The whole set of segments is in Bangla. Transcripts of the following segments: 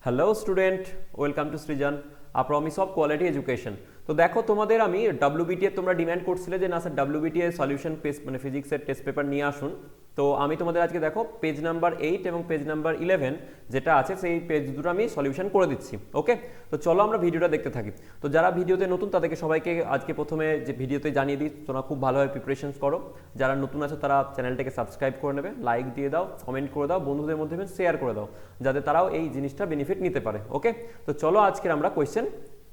Hello student, welcome to Srijan, a promise of quality education. তো দেখো, তোমাদের আমি ডাব্লিউবিটি এর তোমরা ডিমান্ড করছিলে যে না স্যার ডাব্লিউবিটি এর সলিউশন পেজ মানে ফিজিক্সের টেস্ট পেপার নিয়ে আসুন। তো আমি তোমাদের আজকে দেখো পেজ নাম্বার 8 এবং পেজ নাম্বার 11 যেটা আছে সেই পেজ দুটো আমি সলিউশন করে দিচ্ছি। ওকে, তো চলো আমরা ভিডিওটা দেখতে থাকি। তো যারা ভিডিওতে নতুন তাদেরকে সবাইকে আজকে প্রথমে যে ভিডিওতে জানিয়ে দিই তোমরা খুব ভালোভাবে প্রিপারেশন করো। যারা নতুন আছে তারা চ্যানেলটাকে সাবস্ক্রাইব করে নেবে, লাইক দিয়ে দাও, কমেন্ট করে দাও, বন্ধুদের মধ্যে শেয়ার করে দাও যাতে তারাও এই জিনিসটা বেনিফিট নিতে পারে। ওকে, তো চলো আজকের আমরা কোয়েশ্চেন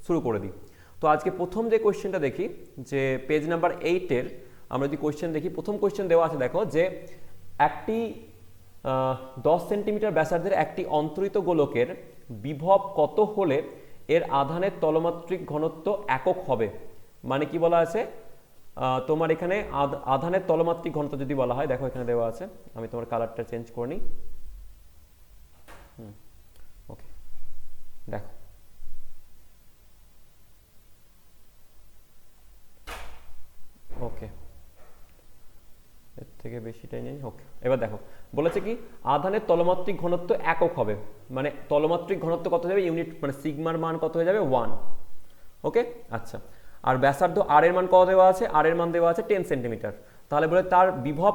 শুরু করে দিই। তো আজকে প্রথম যে কোয়েশ্চেনটা দেখি যে পেজ নাম্বার 8-এর আমরা যদি কোয়েশ্চেন দেখি, প্রথম কোয়েশ্চেন দেওয়া আছে দেখো যে একটি 10 সেন্টিমিটার ব্যাসার্ধের একটি অন্তরিত গোলকের বিভব কত হলে এর আধানের তলমাত্রিক ঘনত্ব একক হবে। মানে কি বলা আছে, তোমার এখানে আধানের তলমাত্রিক ঘনত্ব যদি বলা হয়, দেখো এখানে দেওয়া আছে, আমি তোমার কালারটা চেঞ্জ করে নিই। ওকে, দেখো ওকে, এর থেকে বেশিটাই নেই। ওকে, এবার দেখো বলেছে কি আধানের তলমাত্রিক ঘনত্ব একক হবে, মানে তলমাত্রিক ঘনত্ব কত যাবে, ইউনিট মানে সিগমার মান কত হয়ে যাবে 1। ওকে, আচ্ছা, আর ব্যাসার্ধ আর এর মান কত দেওয়া আছে, আর এর মান দেওয়া আছে 10 সেন্টিমিটার। তাহলে বলে তার বিভব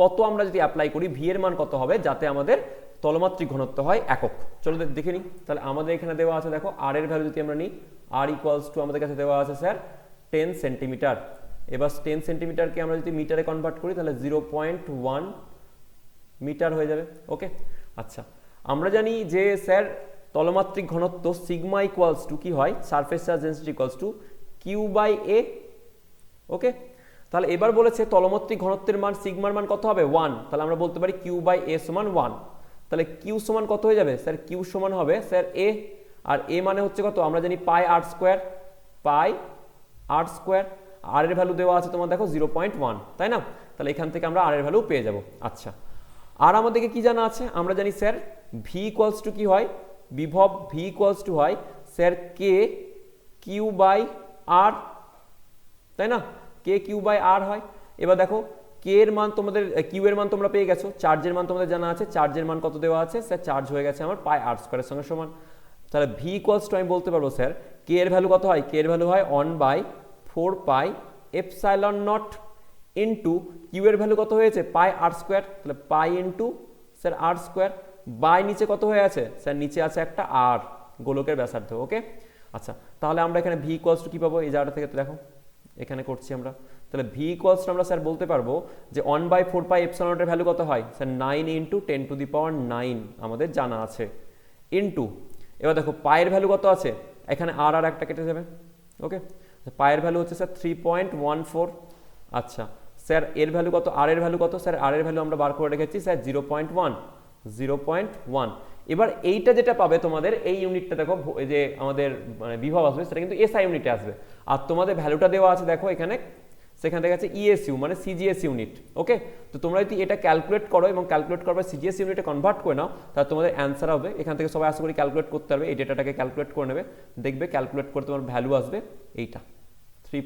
কত আমরা যদি অ্যাপ্লাই করি, ভি এর মান কত হবে যাতে আমাদের তলমাত্রিক ঘনত্ব হয় একক। চলো দেখে নিই। তাহলে আমাদের এখানে দেওয়া আছে দেখো আর এর ভ্যালু যদি আমরা নিই, আর ইকুয়ালস টু আমাদের কাছে দেওয়া আছে স্যার 10 সেন্টিমিটার। এবার 10 সেন্টিমিটারকে আমরা যদি মিটারে কনভার্ট করি তাহলে 0.1 মিটার হয়ে যাবে। ওকে, আচ্ছা, আমরা জানি যে স্যার তলমাত্রিক ঘনত্ব সিগমা ইকুয়ালস টু কি হয়, surface charge density equals to Q by A. Okay, তাহলে এবার বলেছে তলমাত্রিক ঘনত্বের মান সিগমার মান কত হবে 1, তাহলে আমরা বলতে পারি কিউ বাই এ সমান 1। তাহলে কিউ সমান কত হয়ে যাবে স্যার, কিউ সমান হবে স্যার এ, আর এ মানে হচ্ছে কত আমরা জানি পাই আর স্কোয়ার, পাই আর স্কোয়ার। আর এর ভ্যালু দেওয়া আছে তোমার দেখো 0.1, তাই না? তাহলে এখান থেকে আমরা আর এর ভ্যালু পেয়ে যাব। আচ্ছা, আর আমাদেরকে কি জানা আছে, আমরা জানি স্যার ভি ইকুয়ালস টু কি হয়, বিভব ভি ইকুয়ালস টু হয় স্যার কে কিউ বাই আর, তাই না? কে কিউ বাই আর হয়। এবার দেখো কে এর মান তোমাদের, কিউ এর মান তোমরা পেয়ে গেছো, চার্জের মান তোমাদের জানা আছে, চার্জের মান কত দেওয়া আছে স্যার, চার্জ হয়ে গেছে আমার পাই আর স্কোয়ারের সঙ্গে সমান। তাহলে ভি ইকুয়ালস টু আমি বলতে পারবো স্যার কে এর ভ্যালু কত হয়, কে এর ভ্যালু হয় 1/4 pi epsilon naught into Q এর ভ্যালু কত হয়েছে পাই আর স্কোয়ার, তাহলে pi into sir R square by নিচে কত হয়ে আছে স্যার, নিচে আছে একটা আর, গোলকের ব্যাসার্ধ। ওকে, আচ্ছা, তাহলে আমরা এখানে ভি ইকুয়ালস টু কি পাবো, এই জায়গাটা থেকে দেখো এখানে করছি আমরা। তাহলে ভি ইকুয়ালস টু আমরা স্যার বলতে পারবো যে 1/4 পাই এপসাইলন নটের ভ্যালু কত হয় স্যার 9 ইন্টু 10⁹ আমাদের জানা আছে, ইন্টু এবার দেখো পায়ের ভ্যালু কত আছে, এখানে আর আর একটা কেটে যাবে। ওকে, পায়ের ভ্যালু হচ্ছে স্যার 3.14। আচ্ছা স্যার এর ভ্যালু কত, আর এর ভ্যালু কত স্যার, আর এর ভ্যালু আমরা বার করে রেখেছি স্যার 0.1। এবার এইটা যেটা পাবে তোমাদের এই ইউনিটটা দেখো, এই যে আমাদের মানে বিভব আসবে সেটা কিন্তু এসআই ইউনিটে আসবে, আর তোমাদের ভ্যালুটা দেওয়া আছে দেখো এখানে, সেখান থেকে আছে ইএসইউ মানে সিজিএস ইউনিট। ওকে, তো তোমরা যদি এটা ক্যালকুলেট করো এবং ক্যালকুলেট করবে সিজিএস ইউনিটে কনভার্ট করে নাও, তাহলে তোমাদের অ্যান্সার হবে, এখান থেকে সবাই আশা করি ক্যালকুলেট করতে পারবে, এই ডেটাটাকে ক্যালকুলেট করে নেবে, দেখবে ক্যালকুলেট করে তোমার ভ্যালু আসবে এইটা 3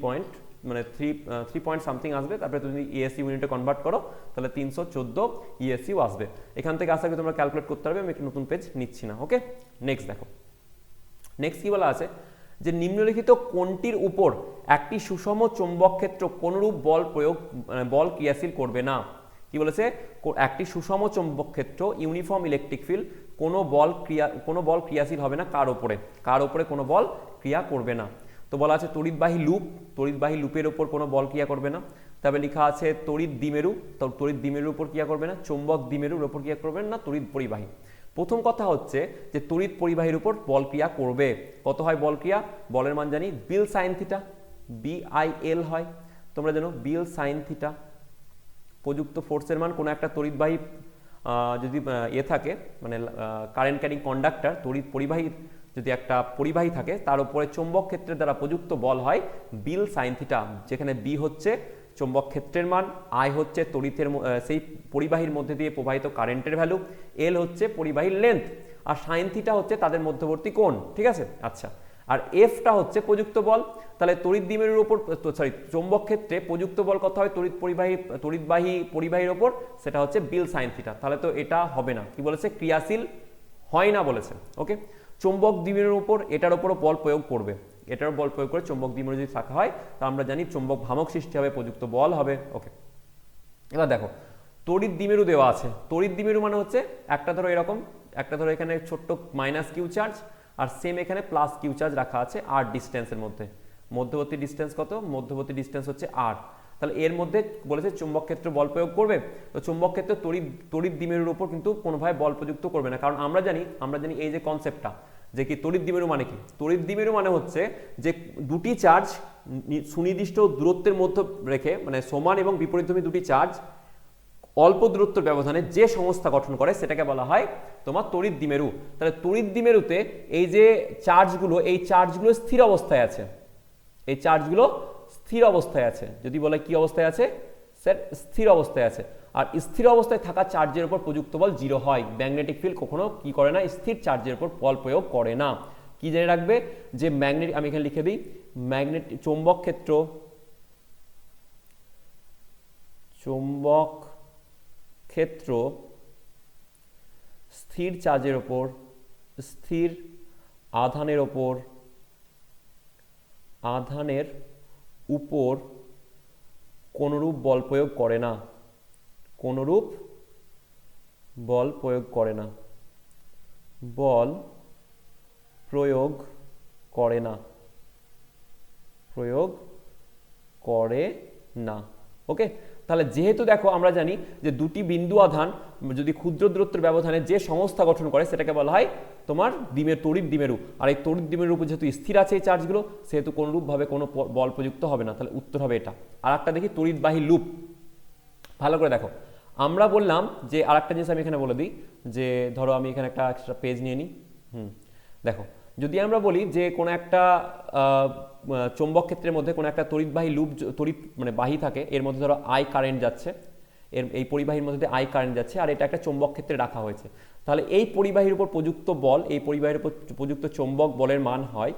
পয়েন্ট সামথিং আসবে। তারপরে তুমি ইএসসি ইউনিটে কনভার্ট করো তাহলে 314 ইএসইউ আসবে। এখান থেকে আশা করি তোমরা ক্যালকুলেট করতে পারবে, আমি একটু নতুন পেজ নিচ্ছি না। ওকে, নেক্সট দেখো, নেক্সট কি বলা আছে যে নিম্নলিখিত কোনটির উপর একটি সুষম চৌম্বক ক্ষেত্র কোনরূপ বল ক্রিয়াশীল করবে না। কি বলেছে, একটি সুষম চৌম্বক ক্ষেত্র ইউনিফর্ম ইলেকট্রিক ফিল্ড কোনো বল ক্রিয়াশীল হবে না কার উপরে কোনো বল ক্রিয়া করবে না। তো বলা আছে তড়িৎবাহী লুপের ওপর কোনো বল ক্রিয়া করবে না। তবে লেখা আছে তড়িৎ দ্বিমেরুর উপর ক্রিয়া করবে না, চৌম্বক দ্বিমেরুর উপর ক্রিয়া করবে না, তড়িৎ পরিবাহী। প্রথম কথা হচ্ছে যে তড়িৎ পরিবাহীর উপর বল ক্রিয়া করবে। কত হয় বল ক্রিয়া, বলের মান জানি বিল সাইন থিটা, বিআইএল হয়, তোমরা জানো বিল সাইন থিটা। প্রযুক্ত ফোর্সের মান কোনো একটা তড়িৎবাহী যদি থাকে মানে কারেন্ট ক্যারিং কন্ডাক্টর, তড়িৎ পরিবাহী যদি একটা পরিবাহী থাকে তার উপরে চৌম্বক ক্ষেত্রের দ্বারা প্রযুক্ত বল হয় বিল সাইন থিটা, যেখানে বি হচ্ছে চৌম্বক ক্ষেত্রের মান, আই হচ্ছে তড়িতের সেই পরিবাহীর মধ্যে দিয়ে প্রবাহিত কারেন্টের ভ্যালু, এল হচ্ছে পরিবাহীর লেন্থ, আর সাইন থিটা হচ্ছে তাদের মধ্যবর্তী কোণ। ঠিক আছে, আচ্ছা, আর এফটা হচ্ছে প্রযুক্ত বল। তাহলে তড়িৎ দ্বিমেরুর উপর চৌম্বক ক্ষেত্রে প্রযুক্ত বল কত হয় তড়িৎবাহী পরিবাহীর উপর, সেটা হচ্ছে বিল সাইন থিটা। তাহলে তো এটা হবে না, কি বলেছে ক্রিয়াশীল হয় না বলেছে। ওকে, চুম্বক দ্বিমেরুর উপর এটার উপরও বল প্রয়োগ করবে, এটার বল প্রয়োগ করে চুম্বক দ্বিমেরু যদি থাকা হয় তা আমরা জানি চুম্বক ভ্রামক সৃষ্টি হবে, প্রযুক্ত বল হবে। ওকে, এবার দেখো তড়িৎ দ্বিমেরু দেওয়া আছে। তড়িৎ দ্বিমেরু মানে হচ্ছে একটা ধরো এরকম, একটা ধরো এখানে ছোট্ট মাইনাস কিউ চার্জ আর সেম এখানে প্লাস কিউ চার্জ রাখা আছে আর ডিস্টেন্সের মধ্যে। মধ্যবর্তী ডিস্টেন্স কত? মধ্যবর্তী ডিস্টেন্স হচ্ছে আর। তাহলে এর মধ্যে বলেছে চুম্বক ক্ষেত্র বল প্রয়োগ করবে। তো চুম্বক ক্ষেত্র তড়িৎ দ্বিমেরুর উপর কিন্তু কোনোভাবে বল প্রযুক্ত করবে না, কারণ আমরা জানি এই যে কনসেপ্টটা যে কি তড়িৎ দ্বিমেরু মানে কি। তড়িৎ দ্বিমেরু মানে হচ্ছে যে দুটি চার্জ সুনির্দিষ্ট দূরত্বের মধ্যে রেখে, মানে সমান এবং বিপরীতধর্মী দুটি চার্জ অল্প দূরত্বের ব্যবধানে যে সংস্থা গঠন করে সেটাকে বলা হয় তোমার তড়িৎ দ্বিমেরু। তাহলে তড়িৎ দ্বিমেরুতে এই যে চার্জগুলো, এই চার্জগুলো স্থির অবস্থায় আছে, এই চার্জগুলো স্থির অবস্থায় আছে। যদি বলে কি অবস্থায় আছে স্যার? স্থির অবস্থায় আছে। আর স্থির অবস্থায় থাকা চার্জের উপর প্রযুক্ত বল 0 হয়। ম্যাগনেটিক ফিল্ড কখনো কি করে না? স্থির চার্জের উপর বল প্রয়োগ করে না। কি জেনে রাখবে যে ম্যাগনেটিক, আমি এখানে লিখে দিই, ম্যাগনেটিক চৌম্বক ক্ষেত্র, চৌম্বক ক্ষেত্র স্থির চার্জের ওপর, স্থির আধানের ওপর, আধানের উপর কোনরূপ বল প্রয়োগ করে না, কোনরূপ বল প্রয়োগ করে না, বল প্রয়োগ করে না, প্রয়োগ করে না। ওকে, তাহলে যেহেতু দেখো আমরা জানি যে দুটি বিন্দু আধান যদি ক্ষুদ্র দূরত্বের ব্যবধানে যে সংস্থা গঠন করে সেটাকে বলা হয় তোমার তড়িৎ দ্বিমেরু। আর এই তড়িৎ দ্বিমেরুর উপর যেহেতু স্থির আছে এই চার্জগুলো, সেহেতু কোনরূপভাবে কোনো বল প্রযুক্ত হবে না। তাহলে উত্তর হবে এটা। আর একটা দেখি তড়িৎবাহী লুপ, ভালো করে দেখো। আমরা বললাম যে আর একটা জিনিস আমি এখানে বলে দিই, যে ধরো আমি এখানে একটা এক্সট্রা পেজ নিয়ে নিই। দেখো যদি আমরা বলি যে কোনো একটা চৌম্বক ক্ষেত্রের মধ্যে কোনো একটা তড়িৎবাহী লুপ, তড়িৎ মানে বাহী থাকে, এর মধ্যে ধরো আই কারেন্ট যাচ্ছে, এই পরিবাহীর মধ্যে আই কারেন্ট যাচ্ছে, আর এটা একটা চৌম্বক ক্ষেত্রে রাখা হয়েছে। তাহলে এই পরিবাহীর উপর প্রযুক্ত বল, এই পরিবাহীর উপর প্রযুক্ত চৌম্বক বলের মান হয়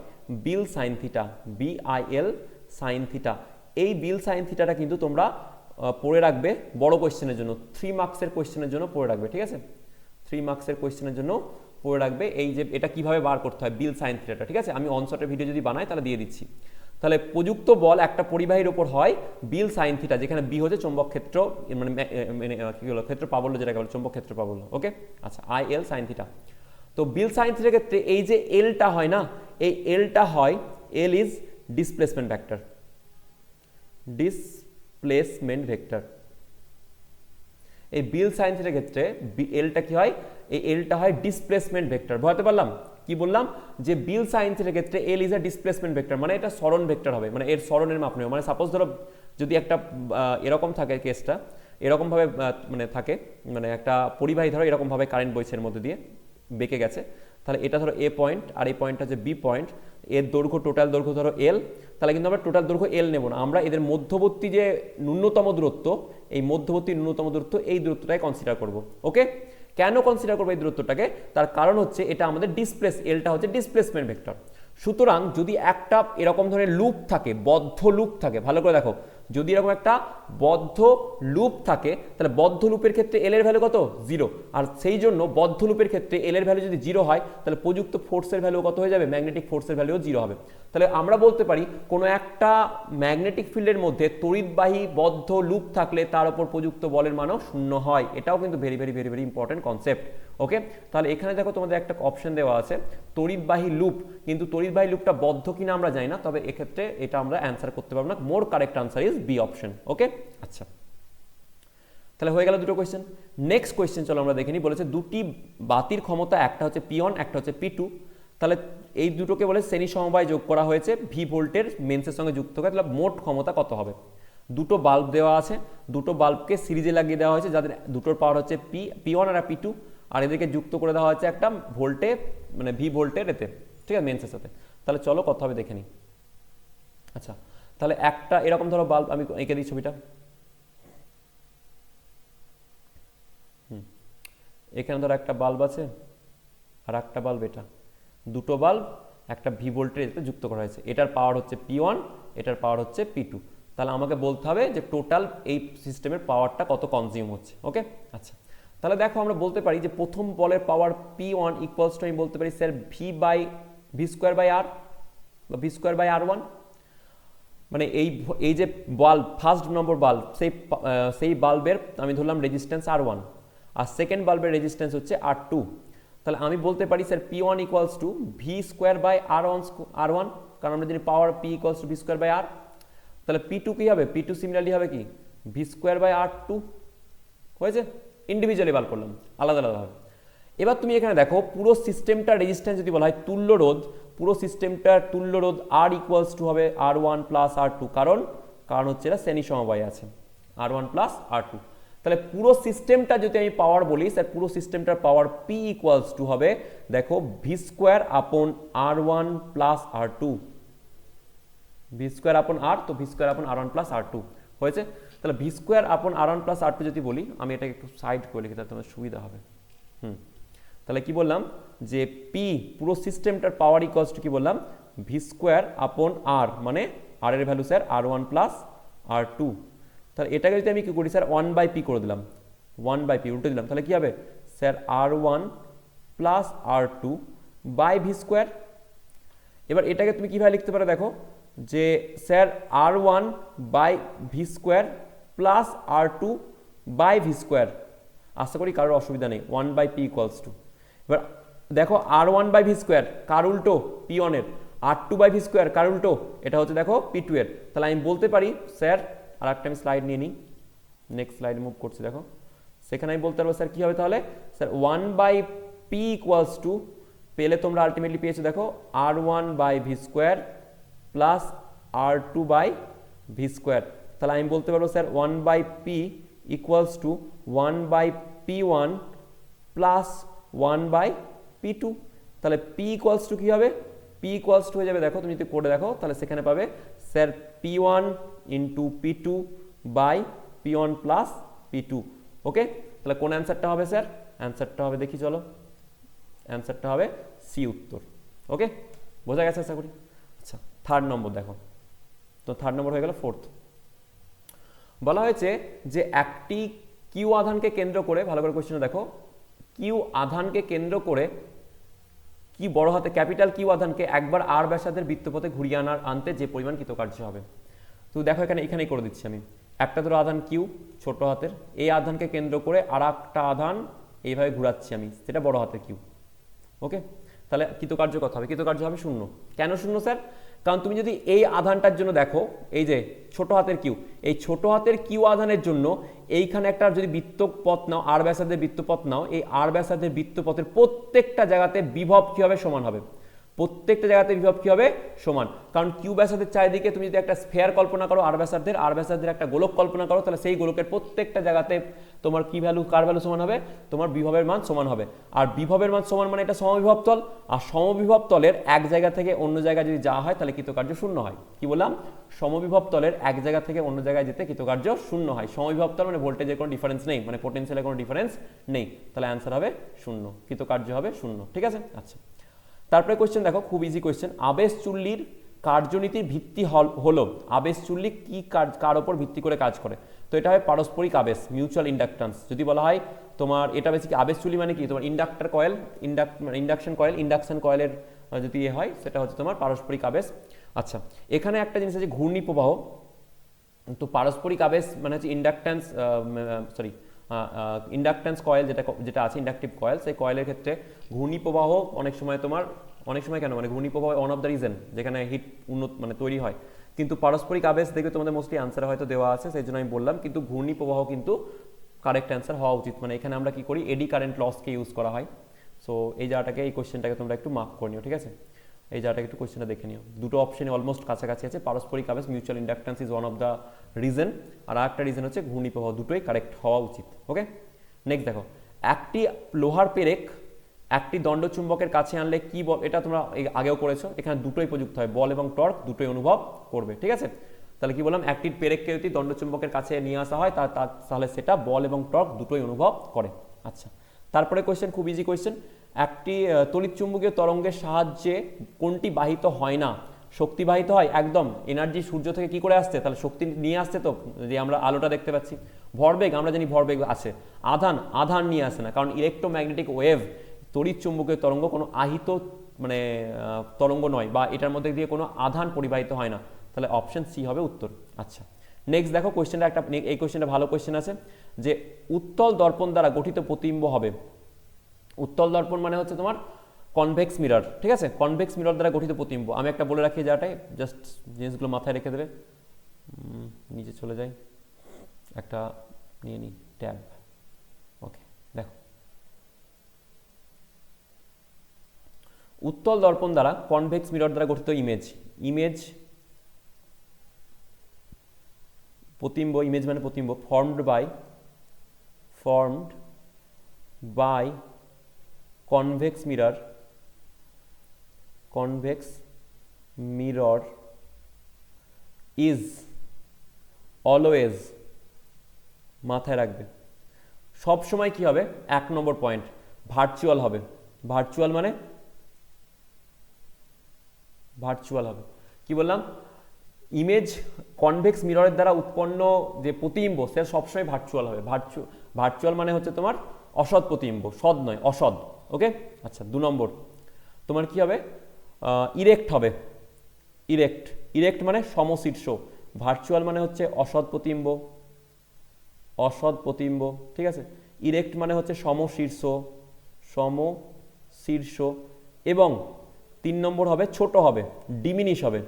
BIL sine theta, BIL sine theta. এই বিল সাইন থিটাটা কিন্তু তোমরা পড়ে রাখবে বড় কোয়েশ্চেনের জন্য, 3 মার্কসের কোয়েশ্চেনের জন্য পড়ে রাখবে, ঠিক আছে? 3 মার্কসের কোয়েশ্চেনের জন্য পড়ে রাখবে এই যে এটা কিভাবে বার করতে হয় বিল সাইন থিটাটা, ঠিক আছে? আমি অনশটের ভিডিও যদি বানাই তাহলে দিয়ে দিচ্ছি। তাহলে প্রযুক্ত বল একটা পরিবাহীর উপর হয় বিল সাইন থিটা, যেখানে বি হচ্ছে চৌম্বক ক্ষেত্র, মানে কি হলো ক্ষেত্র প্রাবল্য, যেটাকে বলে চৌম্বক ক্ষেত্র প্রাবল্য। ওকে, আচ্ছা, IL সাইন থিটা। তো বিল সাইন থিটার ক্ষেত্রে এই যে এলটা হয় না, এই এলটা হয়, এল is displacement vector, displacement vector. এই বিল সাইন থিটার ক্ষেত্রে এলটা কি হয়? এই এলটা হয় ডিসপ্লেসমেন্ট ভেক্টর। বুঝতে পারলাম কি বললাম? যে বিল সাইন থিটার ক্ষেত্রে এল ইজ আ ডিসপ্লেসমেন্ট ভেক্টর, মানে এটা সরণ ভেক্টর হবে, মানে এর সরণের মাপ নেবে। মানে সাপোজ ধরো যদি একটা এরকম থাকে কেসটা, এরকম ভাবে মানে থাকে, মানে একটা পরিবাহী ধরো এরকম ভাবে কারেন্ট বইছে এর মধ্যে দিয়ে, বেঁকে গেছে, তাহলে এটা ধরো এ পয়েন্ট আর এই পয়েন্টটা হচ্ছে বি পয়েন্ট, এর দৈর্ঘ্য টোটাল দৈর্ঘ্য ধরো এল। তাহলে কিন্তু আমরা টোটাল দৈর্ঘ্য এল নেব না, আমরা এদের মধ্যবর্তী যে ন্যূনতম দূরত্ব, এই মধ্যবর্তী ন্যূনতম দূরত্ব, এই দূরত্বটাই কনসিডার করব। ওকে, কেন কনসিডার করবো এই দূরত্বটাকে? তার কারণ হচ্ছে এটা আমাদের এলটা হচ্ছে ডিসপ্লেসমেন্ট ভেক্টর। সুতরাং যদি একটা এরকম ধরনের লুপ থাকে, বদ্ধ লুপ থাকে, ভালো করে দেখো, যদি এরকম একটা বদ্ধ লুপ থাকে তাহলে বদ্ধ লুপের ক্ষেত্রে এল এর ভ্যালু কত? 0। আর সেই জন্য বদ্ধ লুপের ক্ষেত্রে এল এর ভ্যালু যদি 0 হয় তাহলে প্রযুক্ত ফোর্সের ভ্যালু কত হয়ে যাবে? ম্যাগনেটিক ফোর্সের ভ্যালুও 0 হবে। তাহলে আমরা বলতে পারি কোনো একটা ম্যাগনেটিক ফিল্ডের মধ্যে তড়িৎবাহী বদ্ধ লুপ থাকলে তার উপর প্রযুক্ত বলের মানও 0 হয়। এটাও কিন্তু very very very very important concept. Okay, তাহলে এখানে দেখো তোমাদের একটা অপশন দেওয়া আছে তড়িৎবাহী লুপ, কিন্তু তড়িৎবাহী লুপটা বদ্ধ কিনা আমরা জানি না, তবে এক্ষেত্রে এটা আমরা অ্যান্সার করতে পারবো না। More correct answer is B option. Okay, আচ্ছা, তাহলে হয়ে গেল দুটো কোয়েশ্চেন। নেক্সট কোয়েশ্চেন চলো আমরা দেখে নিই। বলেছে দুটি বাতির ক্ষমতা, একটা হচ্ছে P1 একটা হচ্ছে P2। তাহলে এই দুটোকে বলে শ্রেণী সমবায় যোগ করা হয়েছে ভি ভোল্টের মেন্সের সঙ্গে যুক্ত করে, তাহলে মোট ক্ষমতা কত হবে? দুটো বাল্ব দেওয়া আছে, দুটো বাল্বকে সিরিজে লাগিয়ে দেওয়া হয়েছে, যাদের দুটোর পাওয়ার হচ্ছে P1 আর P2, আর এদেরকে যুক্ত করে দেওয়া হচ্ছে একটা ভোল্টে, মানে ভি ভোল্টের এতে, ঠিক আছে, মেন্সের সাথে। তাহলে চলো কত হবে দেখে নিই। আচ্ছা, তাহলে একটা এরকম ধরো বাল্ব, আমি এঁকে দিই ছবিটা। এখানে ধরো একটা বাল্ব আছে আর একটা বাল্ব, এটা দুটো বাল্ব একটা ভি ভোল্টের যুক্ত করা হয়েছে, এটার পাওয়ার হচ্ছে P1, এটার পাওয়ার হচ্ছে P2। তাহলে আমাকে বলতে হবে যে টোটাল এই সিস্টেমের পাওয়ারটা কত কনজিউম হচ্ছে। ওকে, আচ্ছা, তাহলে দেখো আমরা বলতে পারি যে প্রথম বলের পাওয়ার P1 ইকুয়ালস টু আমি বলতে পারি স্যার ভি স্কোয়ার বাই আর বা ভি স্কোয়ার বাই R1, মানে এই যে বাল্ব ফার্স্ট নম্বর বাল্ব সেই বাল্বের আমি ধরলাম রেজিস্ট্যান্স R1 আর সেকেন্ড বাল্বের রেজিস্ট্যান্স হচ্ছে R2। তাহলে আমি বলতে পারি sir P1 equals to V square by R1, কারণ আমরা জানি power P equals to V square by R. তাহলে P2 কি হবে? P2 সিমিলারলি হবে কি ভি স্কোয়ার বাই R2 হয়েছে। ইন্ডিভিজুয়ালি বার করলাম আলাদা আলাদাভাবে। এবার তুমি এখানে দেখো পুরো সিস্টেমটার রেজিস্ট্যান্স যদি বলা হয় তুল্য রোধ, পুরো সিস্টেমটার তুল্য রোধ R ইকুয়ালস টু হবে R1 প্লাস R2, কারণ হচ্ছে এটা শ্রেণী সমবায় আছে R1 প্লাস R2। তাহলে পুরো সিস্টেমটা যদি আমি পাওয়ার বলি স্যার পুরো সিস্টেমটার পাওয়ার P ইকুয়ালস টু হবে দেখো ভি স্কোয়ার আপন R1 plus R2, V square আপন R, তো ভি স্কোয়ার আপন R1 প্লাস R2 হয়েছে। তাহলে ভি স্কোয়ার আপন R1 প্লাস R2 যদি বলি, আমি এটাকে একটু সাইড করে লিখি তাহলে তোমার সুবিধা হবে। তাহলে কি বললাম যে পি পুরো সিস্টেমটার পাওয়ার ইকুয়ালস টু কি বললাম ভি স্কোয়ার আপন আর, মানে আর এর value sir R1 plus R2। তাহলে এটাকে যদি আমি কি করি স্যার 1/p করে দিলাম, 1/p উল্টে দিলাম, তাহলে কি হবে sir R1 plus R2 by V square. এবার এটাকে তুমি কিভাবে লিখতে পারো দেখো যে sir R1 by V square plus R2 by V square. আশা করি কারোর অসুবিধা নেই। 1/p ইকুয়ালস টু, এবার দেখো R1 বাই ভি স্কোয়ার কার উল্টো P1 এর, R2 বাই ভি স্কোয়ার কার উল্টো এটা হচ্ছে দেখো P2 এর। তাহলে আমি বলতে পারি স্যার, আর একটা আমি স্লাইড নিয়ে নিই, নেক্সট স্লাইড মুভ করছি দেখো, সেখানে আমি বলতে পারবো স্যার কি হবে তাহলে স্যার 1/p ইকুয়ালস টু, পেলে তোমরা আলটিমেটলি পেয়েছো দেখো R1 by V square plus R2 by V square. তাহলে আমি বলতে পারবো sir 1/p equals to 1/p1 plus 1/p2। তাহলে p ইকুয়ালস টু কি হবে, p ইকুয়ালস টু হয়ে যাবে দেখো তুমি যদি করে দেখো তাহলে সেখানে পাবে sir p1 into p2 by p1 plus p2। Okay, তাহলে কোন অ্যান্সারটা হবে স্যার? অ্যান্সারটা হবে দেখি চলো, অ্যান্সারটা হবে সি উত্তর। ওকে, বোঝা গেছে আশা করি। আচ্ছা, থার্ড নম্বর দেখো, তো থার্ড নম্বর হয়ে গেল ফোর্থ। বলা হয়েছে যে একটি কিউ আধানকে কেন্দ্র করে, ভালো করে কোশ্চেনটা দেখো, কিউ আধানকে কেন্দ্র করে কি বড় হাতে ক্যাপিটাল কিউ আধানকে একবার আর ব্যাসার্ধের বৃত্তপথে ঘুরিয়ে আনতে যে পরিমাণ কৃতকার্য হবে। তো দেখো এখানেই করে দিচ্ছি আমি, একটা ধরো আধান কিউ ছোট হাতের, এই আধানকে কেন্দ্র করে আর একটা আধান এইভাবে ঘুরাচ্ছি আমি, সেটা বড় হাতের কিউ। ওকে, তাহলে কৃতকার্য কত হবে? কৃতকার্য হবে 0। কেন 0 স্যার? কারণ তুমি যদি এই আধানটার জন্য দেখো, এই যে ছোট হাতের কিউ, এই ছোট হাতের কিউ আধানের জন্য এইখানে একটা যদি বৃত্তপথ নাও, আর ব্যাসার্ধের বৃত্তপথ নাও, এই আর ব্যাসার্ধের বৃত্তপথের প্রত্যেকটা জায়গাতে বিভব কি হবে? সমান হবে। প্রত্যেকটা জায়গাতে বিভব কি হবে? সমান। কারণ কিউ ব্যাসার্ধের চারিদিকে তুমি যদি একটা স্ফেয়ার কল্পনা করো, আর ব্যাসার্ধের একটা গোলক কল্পনা করো, তাহলে সেই গোলকের প্রত্যেকটা জায়গাতে তোমার কি ভ্যালু, কার ভ্যালু সমান হবে? তোমার বিভবের মান সমান হবে। আর বিভবের মান সমান মানে এটা সমবিভব তল, আর সমবিভব তলের এক জায়গা থেকে অন্য জায়গায় যদি যাওয়া হয় তাহলে কৃতকার্য 0 হয়। কি বললাম? সমবিভব তলের এক জায়গা থেকে অন্য জায়গায় যেতে কৃতকার্য 0 হয়। সমবিভব তল মানে ভোল্টেজের কোনো ডিফারেন্স নেই, মানে পোটেনশিয়ালের কোনো ডিফারেন্স নেই, তাহলে অ্যান্সার হবে 0, কৃতকার্য হবে 0। ঠিক আছে, আচ্ছা। তারপরে কোয়েশ্চেন দেখো, খুব ইজি কোয়েশ্চেন। আবেশ চুল্লির কার্যনীতির ভিত্তি হলো, আবেশ চুল্লি কি কার ওপর ভিত্তি করে কাজ করে? তো এটা হয় পারস্পরিক আবেশ, মিউচুয়াল ইন্ডাকট্যান্স। যদি বলা হয় তোমার এটা বেশি আবেশ চুল্লি মানে কি, তোমার ইন্ডাক্টর কয়েল, ইন্ডাকশন কয়েলের যদি হয় সেটা হচ্ছে তোমার পারস্পরিক আবেশ। আচ্ছা, এখানে একটা জিনিস আছে ঘূর্ণি প্রবাহ। তো পারস্পরিক আবেশ মানে হচ্ছে ইন্ডাকট্যান্স কয়েল যেটা আছে, ইন্ডাকটিভ কয়েল, সেই কয়েলের ক্ষেত্রে ঘূর্ণি প্রবাহ অনেক সময় কেন মানে ঘূর্ণি প্রবাহ ওয়ান অফ দ্য রিজন যেখানে হিট তৈরি হয়। কিন্তু পারস্পরিক আবেশ দেখবে তোমাদের মোস্টলি অ্যান্সার হয়তো দেওয়া আছে, সেই জন্য আমি বললাম, কিন্তু ঘূর্ণি প্রবাহ কিন্তু কারেক্ট অ্যান্সার হওয়া উচিত। মানে এখানে আমরা কি করি, এডি কারেন্ট লসকে ইউজ করা হয়। সো এই জায়গাটাকে, এই কোশ্চেনটাকে তোমরা একটু মার্ক করে নিও, ঠিক আছে? এই জায়গাটাকে একটু কোশ্চেনটা দেখে নিও। দুটো অপশনে অলমোস্ট কাছাকাছি আছে, পারস্পরিক আবেশ, mutual inductance is one of the reason, আর একটা রিজন হচ্ছে ঘূর্ণি প্রবাহ, দুটোই কারেক্ট হওয়া উচিত। ওকে, নেক্সট দেখো, একটি লোহার পেরেক একটি দণ্ডচুম্বকের কাছে আনলে কি বল, এটা তোমরা আগেও করেছো, এখানে দুটোই প্রযুক্ত হয়, বল এবং টর্ক দুটোই অনুভব করবে। ঠিক আছে, তাহলে কি বললাম, একটি পেরেককে যদি দণ্ডচুম্বকের কাছে নিয়ে আসা হয় তাহলে সেটা বল এবং টর্ক দুটোই অনুভব করে। আচ্ছা, তারপরে কোয়েশ্চেন, খুব ইজি কোয়েশ্চেন। একটি তড়িৎ চুম্বকীয় তরঙ্গের সাহায্যে কোনটি বাহিত হয় না? শক্তি বাহিত হয়, একদম। এনার্জি সূর্য থেকে কি করে আসছে? তাহলে শক্তি নিয়ে আসছে, তো যে আমরা আলোটা দেখতে পাচ্ছি। ভরবেগ আমরা জানি ভরবেগ আছে, আধান আধান নিয়ে আসে না, কারণ ইলেকট্রোম্যাগনেটিক ওয়েভ তড়িৎ চুম্বকীয় তরঙ্গ কোনো আহিত মানে তরঙ্গ নয়, বা এটার মধ্যে দিয়ে কোনো আধান পরিবাহিত হয় না, তাহলে অপশন সি হবে উত্তর। আচ্ছা নেক্সট দেখো কোয়েশ্চেনটা একটা, এই কোয়েশ্চেনটা ভালো কোয়েশ্চেন আছে, যে উত্তল দর্পণ দ্বারা গঠিত প্রতিবিম্ব হবে, উত্তল দর্পণ মানে হচ্ছে তোমার কনভেক্স মিরর, ঠিক আছে, কনভেক্স মিরর দ্বারা গঠিত প্রতিবিম্ব। আমি একটা বলে রাখি যাটাই, জাস্ট জিনিসগুলো মাথায় রেখে দেবে। নিচে চলে যাই, একটা নিয়ে নিই ট্যাব। ওকে দেখো, উত্তল দর্পণ দ্বারা কনভেক্স মিরর দ্বারা গঠিত ইমেজ, ইমেজ প্রতিবিম্ব, ইমেজ মানে প্রতিবিম্ব, formed by convex mirror is always, মাথায় রাখবে সব সময় কি হবে, 1 নম্বর পয়েন্ট ভার্চুয়াল হবে। ভার্চুয়াল মানে ভার্চুয়াল হবে, কি বললাম, ইমেজ কনভেক্স মিররের দ্বারা উৎপন্ন যে প্রতিবিম্ব সেটা সবসময় ভার্চুয়াল হবে। ভার্চুয়াল মানে হচ্ছে তোমার অসৎ প্রতিবিম্ব, সৎ নয় অসৎ। ওকে আচ্ছা 2 নম্বর তোমার কি হবে, ইরেক্ট হবে, ইরেক্ট মানে সমশীর্ষ, ভার্চুয়াল মানে হচ্ছে অসৎ প্রতিবিম্ব, ঠিক আছে, ইরেক্ট মানে হচ্ছে সমশীর্ষ, এবং 3 নম্বর হবে ছোট হবে, ডিমিনিশ হবে,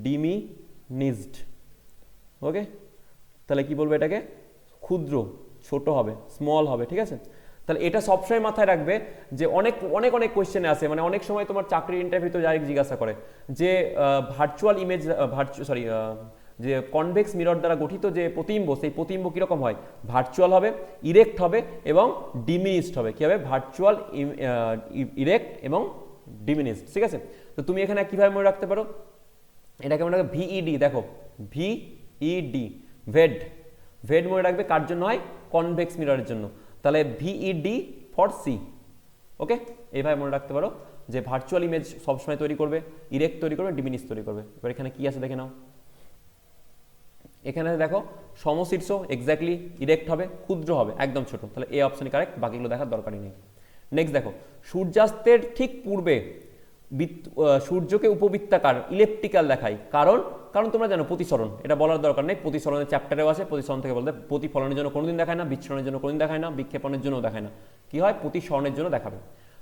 ডিমিনিশড। ওকে তাহলে কি বলবো এটাকে, ক্ষুদ্র, ছোট হবে, স্মল হবে, ঠিক আছে। তাহলে এটা সবসময় মাথায় রাখবে যে অনেক অনেক অনেক কোয়েশ্চেনে আসে, মানে অনেক সময় তোমার চাকরির ইন্টারভিউতে ডাইরেক্ট জিজ্ঞাসা করে যে ভার্চুয়াল ইমেজ, যে কনভেক্স মিরর দ্বারা গঠিত যে প্রতিবিম্ব, সেই প্রতিবিম্ব কীরকম হয়, ভার্চুয়াল হবে, ইরেক্ট হবে এবং ডিমিনিশড হবে। কী হবে, ভার্চুয়াল, ইরেক্ট এবং ডিমিনিশড, ঠিক আছে। তো তুমি এখানে কীভাবে মনে রাখতে পারো, এটাকে মনে রাখবে ভিইডি, দেখো ভিইডি, ভেড মনে রাখবে, কার জন্য হয়, কনভেক্স মিররের জন্য, তাহলে ভিইডি ফর সি। ওকে এইভাবে মনে রাখতে পারো যে ভার্চুয়াল ইমেজ সবসময় তৈরি করবে, ইরেক্ট তৈরি করবে, ডিমিনিশ তৈরি করবে। এবার এখানে কি আছে দেখে নাও, এখানে দেখো সমশীর্ষ, এক্স্যাক্টলি, ইরেক্ট হবে, ক্ষুদ্র হবে, একদম ছোট, তাহলে এ অপশনই কারেক্ট, বাকিগুলো দেখার দরকারই নেই। নেক্সট দেখো, সূর্যাস্তের ঠিক পূর্বে সূর্যকে উপবৃত্তাকার ইলেকট্রিক্যাল দেখায়, কারণ তোমরা জানো প্রতিসরণ, এটা বলার দরকার নেই, প্রতিসরণের চ্যাপ্টারেও আছে, প্রতিসরণ থেকে বলতে, প্রতিফলনের জন্য কোনোদিন দেখায় না, বিচ্ছুরণের জন্য কোনোদিন দেখায় না, বিক্ষেপণের জন্য দেখায় না, কি হয়, প্রতিসরণের জন্য দেখাবে।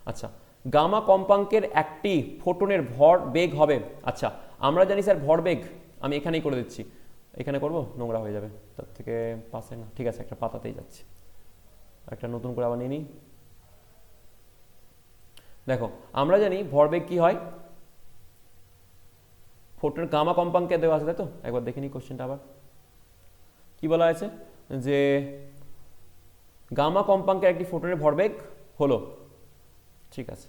আচ্ছা গামা কম্পাঙ্কের একটি ফোটনের ভর বেগ হবে, আচ্ছা আমরা জানি স্যার ভর বেগ, আমি এখানেই করে দিচ্ছি, এখানে করব নোংরা হয়ে যাবে, তার থেকে পাশে না, ঠিক আছে একটা পাতাতেই যাচ্ছে, একটা নতুন করে আবার নিয়ে নিই। দেখো আমরা জানি ভরবেগ কি হয়, ফোটন গামা কম্পাঙ্কে দেওয়া আছে, তাই তো, একবার দেখে নিই কোশ্চেনটা আবার কি বলা আছে, যে গামা কম্পাঙ্কের একটি ফোটনের ভরবেগ হলো, ঠিক আছে।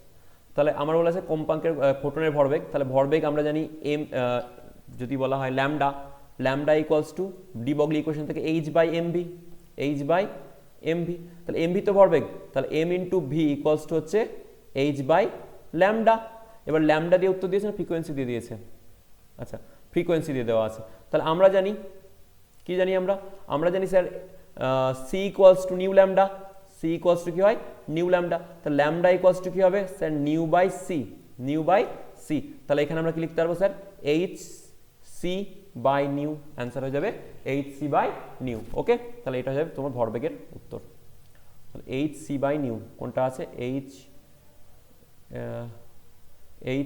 তাহলে আমার বলা আছে কম্পাঙ্কের ফোটনের ভরবেগ, তাহলে ভরবেগ আমরা জানি এম, যদি বলা হয় lambda equals to de Broglie equation থেকে h/mv, তাহলে mv তো ভরবেগ, তাহলে m into V equals to হচ্ছে h/λ। এবার ল্যামডা দিয়ে উত্তর দিয়েছে না ফ্রিকোয়েন্সি দিয়ে দিয়েছে, আচ্ছা ফ্রিকোয়েন্সি দিয়ে দেওয়া আছে, তাহলে আমরা জানি কি জানি, আমরা জানি sir c equals to nu lambda, c equals to কি হয়, নিউ ল্যামডা, তাহলে ল্যামডা ইকুয়ালস টু কি হবে স্যার, নিউ বাই সি, তাহলে এখানে আমরা কি লিখতে পারবো sir, hc by nu, answer হয়ে যাবে hc বাই নিউ। ওকে তাহলে এটা হয়ে যাবে তোমার ভরবেগের উত্তর, তাহলে hc বাই নিউ কোনটা আছে,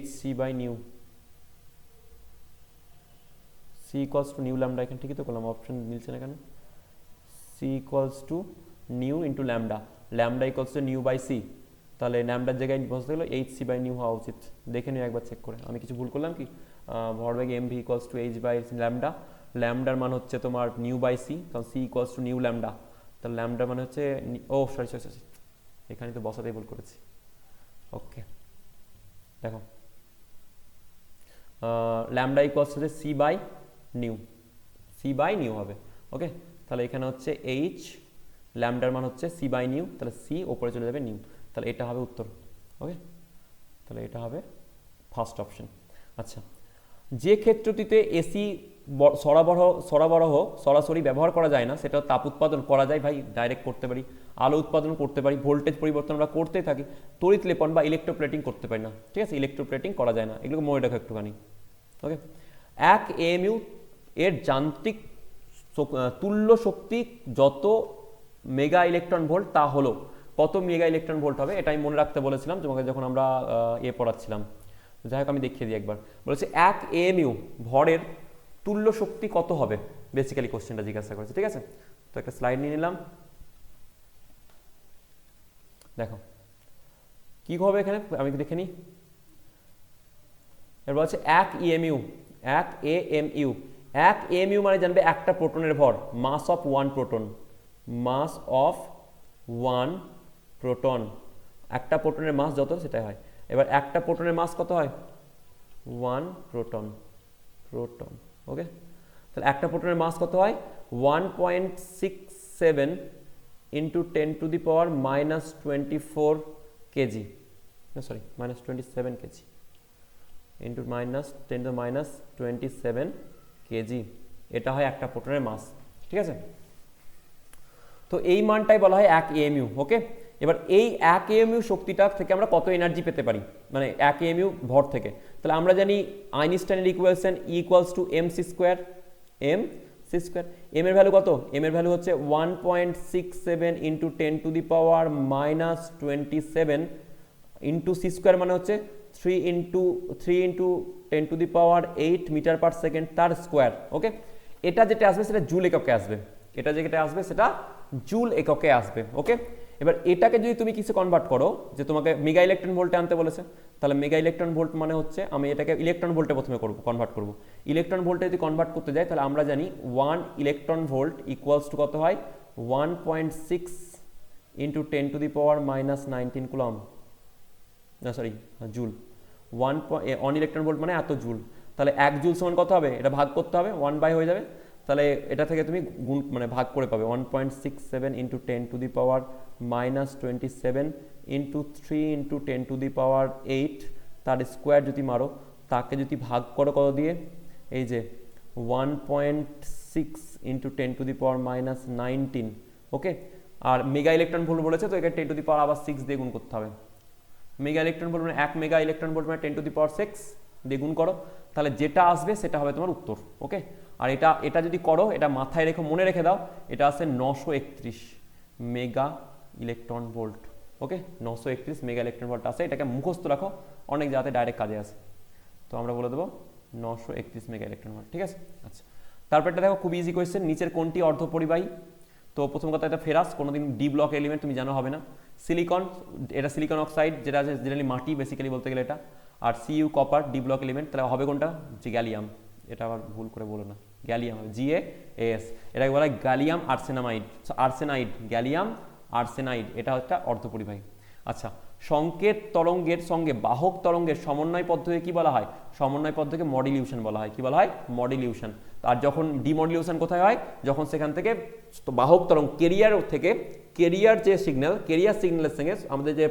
hc by nu, c equals to nu lambda, এখানে ঠিকই তো করলাম, অপশন মিলছে না কেন, c equals to nu into lambda equals to nu by C, তাহলে ল্যামডার জায়গায় বসতে গেলো hc বাই নিউ হওয়া উচিত, দেখে নিও একবার চেক করে, আমি কিছু ভুল করলাম কি, ভরবেগ mv equals to h by lambda, ল্যামডার মান হচ্ছে তোমার নিউ বাই সি, কারণ c equals to nu lambda, তাহলে ল্যামডার মানে হচ্ছে, ও সরি এখানে তো বসাতেই ভুল করেছি। ওকে দেখো ল্যামডা ইকুয়ালস হচ্ছে c বাই নিউ হবে। ওকে তাহলে এখানে হচ্ছে h, ল্যামডার মান হচ্ছে c বাই নিউ, তাহলে c ওপরে চলে যাবে নিউ, তাহলে এটা হবে উত্তর। ওকে তাহলে এটা হবে ফার্স্ট অপশন। আচ্ছা যে ক্ষেত্রটিতে এসি সরবরাহ সরাসরি ব্যবহার করা যায় না, সেটা তাপ উৎপাদন করা যায় ভাই, ডাইরেক্ট করতে পারি, আলো উৎপাদন করতে পারি, ভোল্টেজ পরিবর্তন আমরা করতেই থাকি, তড়িৎ লেপন বা ইলেকট্রোপ্লেটিং করতে পারি না, ঠিক আছে, ইলেকট্রোপ্লেটিং করা যায় না, এগুলো মনে রাখো একটুখানি। ওকে, এক এএমইউ এর যান্ত্রিক তুল্য শক্তি যত মেগা ইলেকট্রন ভোল্ট তা হলো কত মেগা ইলেকট্রন ভোল্ট হবে, এটা আমি মনে রাখতে বলেছিলাম তোমাকে যখন আমরা পড়াচ্ছিলাম। যাই হোক আমি দেখিয়ে দিই একবার। বলেছে এক এএমইউ ভরের তুল্য শক্তি কত হবে, বেসিক্যালি কোশ্চেনটা জিজ্ঞাসা করেছে, ঠিক আছে। তো একটা স্লাইড নিয়ে নিলাম, দেখো কি হবে এখানে আমি দেখে নিই। এবার বলছে এক এএমইউ এক এএমইউ মানে জানবে একটা প্রোটনের ভর, mass of one proton, mass of one proton, একটা প্রোটনের মাস যত সেটাই হয়। এবার একটা প্রোটনের মাস কত হয়, ওয়ান প্রোটন, ওকে, তাহলে একটা প্রোটনের মাস কত হয় 1.67 into 10⁻⁻24 KG, sorry -27 KG into -10⁻27 KG, এটা হয় একটা প্রোটনের মাস, ঠিক আছে। তো এই মানটাই বলা হয় এক এএমইউ। ওকে, এবার এই এক এএমইউ শক্তিটা থেকে আমরা কত এনার্জি পেতে পারি, মানে এক এএমইউ ভর থেকে, তাহলে আমরা জানি আইনস্টাইনের equation equals to MC square, M এর ভ্যালু কত, এম এর ভ্যালু হচ্ছে 1.67 ইন্টু 10⁻⁻27 ইন্টু সি স্কোয়ার মানে হচ্ছে 3 ইন্টু 10⁻8 মিটার পার সেকেন্ড তার স্কোয়ার। ওকে, এটা যেটা আসবে সেটা জুল এককে আসবে, এটা যেটা আসবে সেটা জুল এককে আসবে। ওকে, এবার এটাকে যদি তুমি কিছু কনভার্ট করো, যে তোমাকে মেগা ইলেকট্রন ভোল্টে আনতে বলেছে, তাহলে মেগা ইলেকট্রন ভোল্ট মানে হচ্ছে আমি এটাকে ইলেকট্রন ভোল্টে প্রথমে কনভার্ট করব। ইলেকট্রন ভোল্টে যদি কনভার্ট করতে যাই তাহলে আমরা জানি 1 ইলেকট্রন ভোল্ট ইকুয়ালস টু কত হয় 1.6 ইন্টু 10⁻⁻19 কুলম, না সরি জুল, 1 ইলেকট্রন ভোল্ট মানে এত জুল, তাহলে 1 জুল সমান কত হবে, এটা ভাগ করতে হবে 1 হয়ে যাবে, তাহলে এটা থেকে তুমি গুণ মানে ভাগ করে পাবে 1.67 ইন্টু 10⁻⁻27 ইন্টু 3 ইন্টু 10⁻8 তার স্কোয়ার যদি মারো, তাকে যদি ভাগ করো কত দিয়ে, এই যে 1.6 ইন্টু 10⁻⁻19। ওকে, আর মেগা ইলেকট্রন ভোল্ট বলেছে তো এখানে 10⁻⁻6 আবার 6 দিয়ে গুণ করতে হবে। মেগা ইলেকট্রন ভোল্ট মানে 1 মেগা ইলেকট্রন ভোল্ট মানে 10⁻6 দিয়ে গুণ করো, তাহলে যেটা আসবে সেটা হবে তোমার উত্তর। ওকে, আর এটা যদি করো, এটা মাথায় রেখে মনে রেখে দাও, এটা আছে 931 মেগা ইলেকট্রন ভোল্ট। ওকে, 931 মেগা ইলেকট্রন ভোল্ট আছে, এটাকে মুখস্থ রাখো, অনেক জায়গাতে ডাইরেক্ট কাজে আসে, তো আমরা বলে দেবো 931 মেগা ইলেকট্রন ভোল্ট, ঠিক আছে। আচ্ছা, তারপরটা দেখো খুব ইজি কোয়েশ্চেন, নিচের কোনটি অর্ধপরিবাহী। তো প্রথম কথা, এটা ফেরাস, কোনোদিন ডি ব্লক এলিমেন্ট তুমি জানো হবে না। সিলিকন, এটা সিলিকন অক্সাইড, যেটা আছে জেনারেলি মাটি বেসিক্যালি বলতে গেলে এটা, আর CU copper, D block element, তাহলে হবে কোনটা, যে গ্যালিয়াম, এটা আবার ভুল করে বলো না, গ্যালিয়াম হবে GaAs, এটাকে বলা হয় গ্যালিয়াম আর্সেনাইড, গ্যালিয়াম আর্সেনাইড, এটা হচ্ছে অর্ধপরিবাহী। আচ্ছা, সংকেত তরঙ্গের সঙ্গে বাহক তরঙ্গের সমন্বয় পদ্ধতি কি বলা হয়, সমন্বয় পদ্ধতিকে মডিলিউশন বলা হয়, কি বলা হয়, মডিলিউশন। আর যখন ডিমডিলিউশন কোথায় হয়, যখন সেখান থেকে বাহক তরঙ্গ কেরিয়ার যে সিগন্যাল, কেরিয়ার সিগন্যালের সঙ্গে আমাদের যে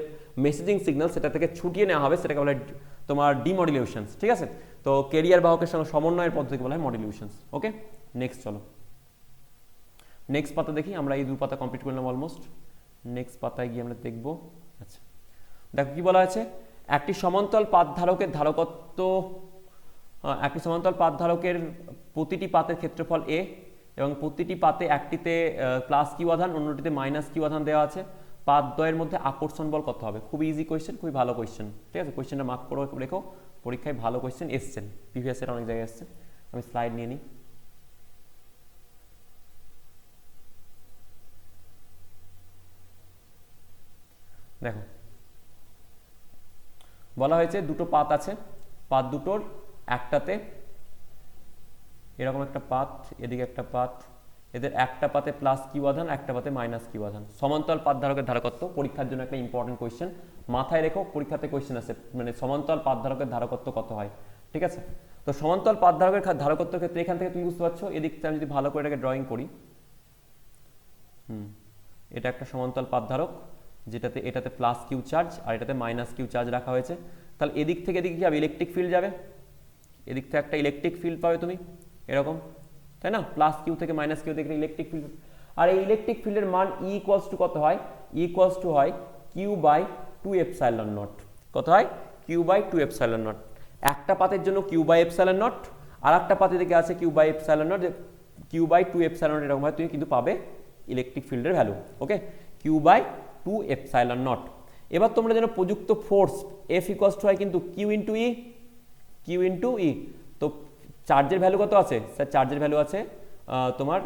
মেসেজিং সিগন্যাল সেটা থেকে ছুটিয়ে নেওয়া হবে, সেটাকে বলা হয় তোমার ডিমডিলিউশন, ঠিক আছে। তো কেরিয়ার বাহকের সঙ্গে সমন্বয়ের পদ্ধতিকে বলা হয় মডিলিউশন। ওকে, নেক্সট চলো, নেক্সট পাতা দেখি, আমরা এই 2 পাতা কমপ্লিট করলাম অলমোস্ট, নেক্সট পাতায় গিয়ে আমরা দেখবো। আচ্ছা, দেখো কি বলা আছে, একটি সমান্তরাল পাত ধারকের ধারকত্ব, একটি সমান্তরাল পাত ধারকের প্রতিটি পাতের ক্ষেত্রফল a এবং প্রতিটি পাতে একটিতে প্লাস কিউ আধান, অন্যটিতে মাইনাস কিউ আধান দেওয়া আছে, পাত দ্বয়ের মধ্যে আকর্ষণ বল কত হবে। খুব ইজি কোয়েশ্চেন, খুবই ভালো কোয়েশ্চেন, ঠিক আছে। কোয়েশ্চেনটা মার্ক করে রেখো, পরীক্ষায় ভালো কোয়েশ্চেন এসছেন, প্রিভিয়াস এর অনেক জায়গায় এসছে। আমি স্লাইড নিয়ে নিই, দেখো বলা হয়েছে দুটো পাত আছে, পাত দুটোর একটাতে এরকম একটা পাত, এদিকে একটা পাত, এদের একটা পাতে প্লাস কিউ আধান, একটা পাতে মাইনাস কিউ আধান, সমান্তরাল পাত ধারকের ধারকত্ব, পরীক্ষার জন্য একটা ইম্পর্টেন্ট কোয়েশ্চেন, মাথায় রেখো, পরীক্ষাতে কোয়েশ্চেন আছে, মানে সমান্তরাল পাত ধারকের ধারকত্ব কত হয়, ঠিক আছে। তো সমান্তরাল পাত ধারকের ধারকত্বের ক্ষেত্রে এখান থেকে তুমি বুঝতে পারছো, এদিকটা আমি যদি ভালো করে এটাকে ড্রয়িং করি, এটা একটা সমান্তরাল পাত ধারক, যেটাতে এটাতে প্লাস কিউ চার্জ আর এটাতে মাইনাস কিউ চার্জ রাখা হয়েছে, তাহলে এদিক থেকে এদিকে কি হবে, ইলেকট্রিক ফিল্ড যাবে, এদিক থেকে একটা ইলেকট্রিক ফিল্ড পাবে তুমি, এরকম, তাই না? প্লাস কিউ থেকে মাইনাস কিউ থেকে ইলেকট্রিক ফিল্ড, আর এই ইলেকট্রিক ফিল্ডের মান ই ইকুয়ালস টু কত হয়? ই ইকুয়ালস টু হয় Q by two epsilon naught. কত হয়? Q by two epsilon naught. একটা পাতের জন্য কিউ বাই এপসাইলন নট, আর একটা পাতে থেকে আছে Q by epsilon naught, Q by two epsilon naught এরকম হয়, তুমি কিন্তু পাবে ইলেকট্রিক ফিল্ডের value. Okay, Q by two epsilon naught. এবার তোমরা যেন প্রযুক্ত ফোর্স এফ ইকুয়ালস টু হয় কিন্তু কিউ ইন্টু ই, কিউ ইন্টু ই। তো চার্জের ভ্যালু কত আছে স্যার? চার্জের ভ্যালু আছে তোমার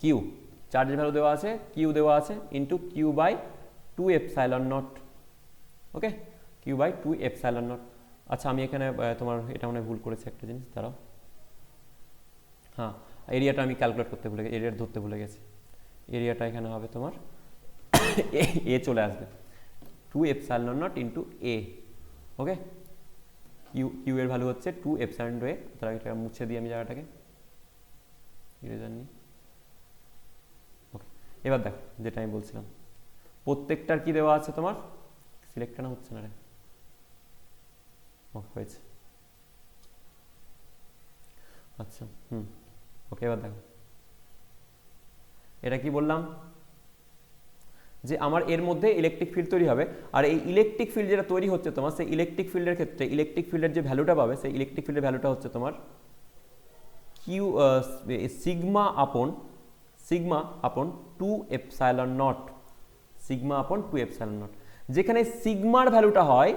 কিউ, চার্জের ভ্যালু দেওয়া আছে কিউ দেওয়া আছে into Q by two epsilon naught. Okay, Q by two epsilon naught. আচ্ছা আমি এখানে তোমার এটা মনে ভুল করেছি একটা জিনিস, দাঁড়াও। হ্যাঁ, এরিয়াটা আমি ক্যালকুলেট করতে ভুলে গেছি, এরিয়াটা ধরতে ভুলে গেছি। এরিয়াটা এখানে হবে তোমার এ চলে আসবে, two epsilon naught into A. Okay, Q এর ভ্যালু হচ্ছে টু এপসাইলন এ। তাহলে এটা মুছে দিই আমি জায়গাটাকে, ইরেজার নিই। ওকে, এবার দেখো যেটা আমি বলছিলাম, প্রত্যেকটার কি দেওয়া আছে তোমার? সিলেক্ট না হচ্ছে না রে, ওকে হয়েছে। আচ্ছা ওকে, এবার দেখো এটা কি বললাম যে আমার এর মধ্যে ইলেকট্রিক ফিল্ড তৈরি হবে, আর এই ইলেকট্রিক ফিল্ড যেটা তৈরি হচ্ছে তোমার, সেই ইলেকট্রিক ফিল্ডের ক্ষেত্রে ইলেকট্রিক ফিল্ডের যে ভ্যালুটা পাবে, সেই ইলেকট্রিক ফিল্ডের ভ্যালুটা হচ্ছে তোমার কিউ সিগমা আপন টু এপসাইলন নট, সিগমা আপন টু এপসাইলন নট। যেখানে সিগমার ভ্যালুটা হয়,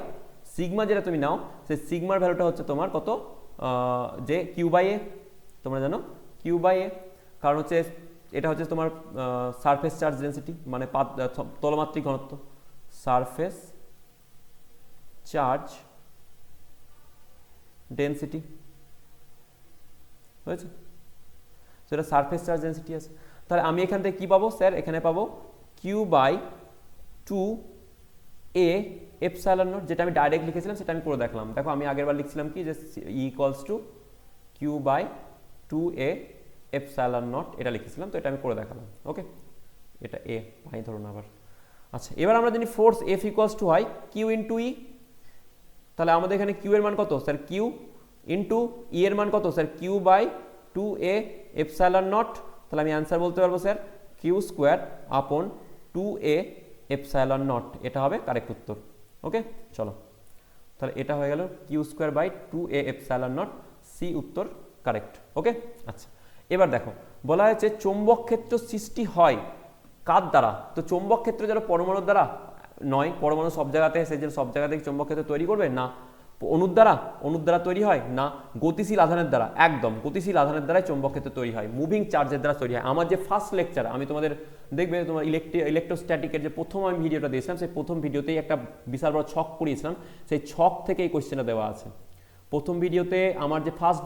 সিগমা যেটা তুমি নাও, সেই সিগমার ভ্যালুটা হচ্ছে তোমার কত? যে কিউ বাই এ, তোমরা জানো কিউ বাই এ, কারণ হচ্ছে এটা হচ্ছে তোমার সারফেস চার্জ ডেন্সিটি, মানে তলমাত্রিক ঘনত্ব, সারফেস চার্জ ডেন্সিটি হয়েছে, সেটা সারফেস চার্জ ডেন্সিটি আছে। তাহলে আমি এখান থেকে কি পাবো স্যার? এখানে পাবো Q by two A epsilon naught, যেটা আমি ডাইরেক্ট লিখেছিলাম সেটা আমি করে দেখলাম। দেখো আমি আগেরবার লিখছিলাম কি, যে E equals to Q by two A epsilon naught, এটা লিখেছিলাম, তো এটা আমি করে দেখালাম। ওকে, এটা এ পাই ধরুন আবার। আচ্ছা, এবার আমরা জানি ফোর্স এফ ইকুয়ালস টু হয় কিউ ইন্টু ই। তাহলে আমাদের এখানে কিউ এর মান কত স্যার? কিউ ইন্টু ই এর মান কত sir? Q by two A epsilon naught. তাহলে আমি অ্যান্সার বলতে পারবো sir Q square upon two A epsilon naught, এটা হবে কারেক্ট উত্তর। ওকে, চলো তাহলে এটা হয়ে গেল Q square by two A epsilon naught, C উত্তর কারেক্ট। ওকে, আচ্ছা এবার দেখো বলা হয়েছে চৌম্বক ক্ষেত্র সৃষ্টি হয় কার দ্বারা? তো চৌম্বক ক্ষেত্র যেন পরমাণুর দ্বারা নয়, পরমাণু সব জায়গাতে, সেই জন্য সব জায়গা থেকে চৌম্বক ক্ষেত্র তৈরি করবে না। অণুর দ্বারা তৈরি হয় না। গতিশীল আধানের দ্বারা, একদম গতিশীল আধানের দ্বারাই চৌম্বক ক্ষেত্র তৈরি হয়, মুভিং চার্জের দ্বারা তৈরি হয়। আমার যে ফার্স্ট লেকচার আমি তোমাদের দেখবে তোমার ইলেকট্রোস্ট্যাটিকের যে প্রথম আমি ভিডিওটা দিয়েছিলাম, সেই প্রথম ভিডিওতেই একটা বিশাল বড় ছক করিয়েছিলাম, সেই ছক থেকে এই কোশ্চেনটা দেওয়া আছে। প্রথম ভিডিওতে আমার যে ফার্স্ট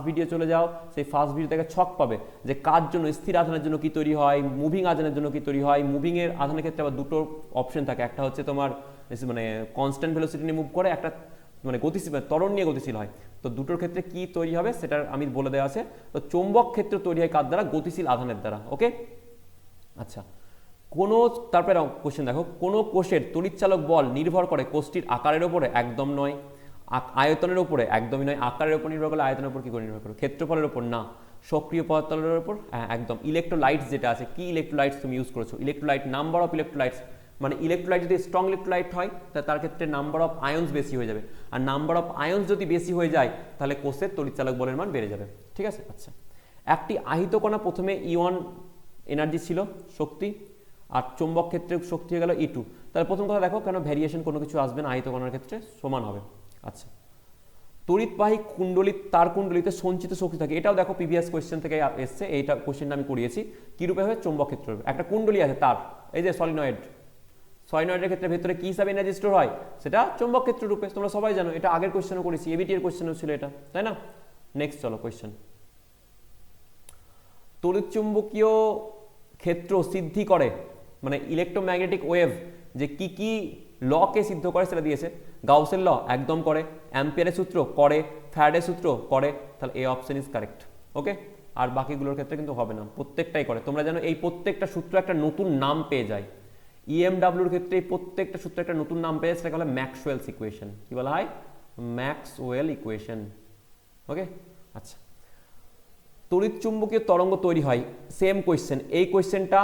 ভিডিও চলে যাও, সেই ফার্স্ট ভিডিও থেকে ছক পাবে যে কার জন্য, স্থির আধানের জন্য কি তৈরি হয়, মুভিং আধানের জন্য কি তৈরি হয়। মুভিংয়ের আধানের ক্ষেত্রে আবার দুটো অপশন থাকে, একটা হচ্ছে তোমার মানে কনস্ট্যান্ট ভেলোসিটি নিয়ে মুভ করে, একটা মানে গতিশীল ত্বরণ নিয়ে গতিশীল হয়। তো দুটোর ক্ষেত্রে কি তৈরি হবে সেটা আমি বলে দেওয়া আছে। তো চৌম্বক ক্ষেত্র তৈরি হয় কার দ্বারা? গতিশীল আধানের দ্বারা। ওকে, আচ্ছা তারপরে কোশ্চেন দেখো, কোনো কোষের তড়িৎচালক বল নির্ভর করে কোষটির আকারের উপরে? একদম নয়। আয়তনের উপরে? একদমই নয়। আকারের উপর নির্ভর করলে আয়তনের উপর কি করে নির্ভর করে? ক্ষেত্রফলের উপর? না। সক্রিয় পদার্থের উপর? হ্যাঁ একদম। ইলেকট্রোলাইটস যেটা আছে, কি ইলেকট্রোলাইটস তুমি ইউজ করেছো? ইলেকট্রোলাইট, নাম্বার অফ ইলেকট্রোলাইটস, মানে ইলেকট্রোলাইট যদি স্ট্রং ইলেকট্রোলাইট হয় তার ক্ষেত্রে নাম্বার অফ আয়ন্স বেশি হয়ে যাবে, আর নাম্বার অফ আয়ন্স যদি বেশি হয়ে যায় তাহলে কোষের তড়িৎচালক বলের মান বেড়ে যাবে। ঠিক আছে, আচ্ছা একটি আহিত কণা প্রথমে E1 এনার্জি ছিল, শক্তি, আর চৌম্বক ক্ষেত্রে শক্তি হয়ে গেল E2। তাহলে প্রথম কথা দেখো কেন ভ্যারিয়েশন কোনো কিছু আসবে না, আহিত কণার ক্ষেত্রে সমান হবে। আচ্ছা, তড়িৎবাহী তার কুণ্ডলিতে সঞ্চিত শক্তি থাকে, এটাও দেখো প্রিভিয়াস কোয়েশ্চেন থেকে এসছে, এইটা কোয়েশ্চেনটা আমি করিয়েছি। কি রূপে হবে? চৌম্বক ক্ষেত্র। একটা কুণ্ডলী আছে তার, এই যে সলিনয়েডের ক্ষেত্রে ভেতরে কি হিসাবে এনার্জি স্টোর হয়? সেটা চৌম্বক ক্ষেত্র রূপে, তোমরা সবাই জানো, এটা আগের কোয়েশ্চেনও করেছি, এবিটি এর কোয়েশ্চেনও ছিল এটা, তাই না? নেক্সট চলো কোয়েশ্চেন, তড়িৎচুম্বকীয় ক্ষেত্র সিদ্ধি করে, মানে ইলেকট্রোম্যাগনেটিক ওয়েভ যে কি ল কে সিদ্ধ করে সেটা দিয়েছে। গাউসের ল একদম করে, অ্যাম্পিয়ারের সূত্র করে, ফ্যারাডের সূত্র করে, তাহলে এ অপশন ইজ কারেক্ট। ওকে, আর বাকিগুলোর ক্ষেত্রে কিন্তু হবে না, প্রত্যেকটাই করে। তোমরা জানো এই প্রত্যেকটা সূত্র একটা নতুন নাম পেয়ে যায়। ইএমডাব্লিউর ক্ষেত্রে এই প্রত্যেকটা সূত্র একটা নতুন নাম পেয়ে যায়, সেটাকে বলে ম্যাক্সওয়েলস ইকুয়েশন। কি বলা হয়? Maxwell equation. ওকে, আচ্ছা, তড়িৎ চুম্বকীয় তরঙ্গ তৈরি হয়, সেম কোয়েশ্চেন, এই কোয়েশ্চেনটা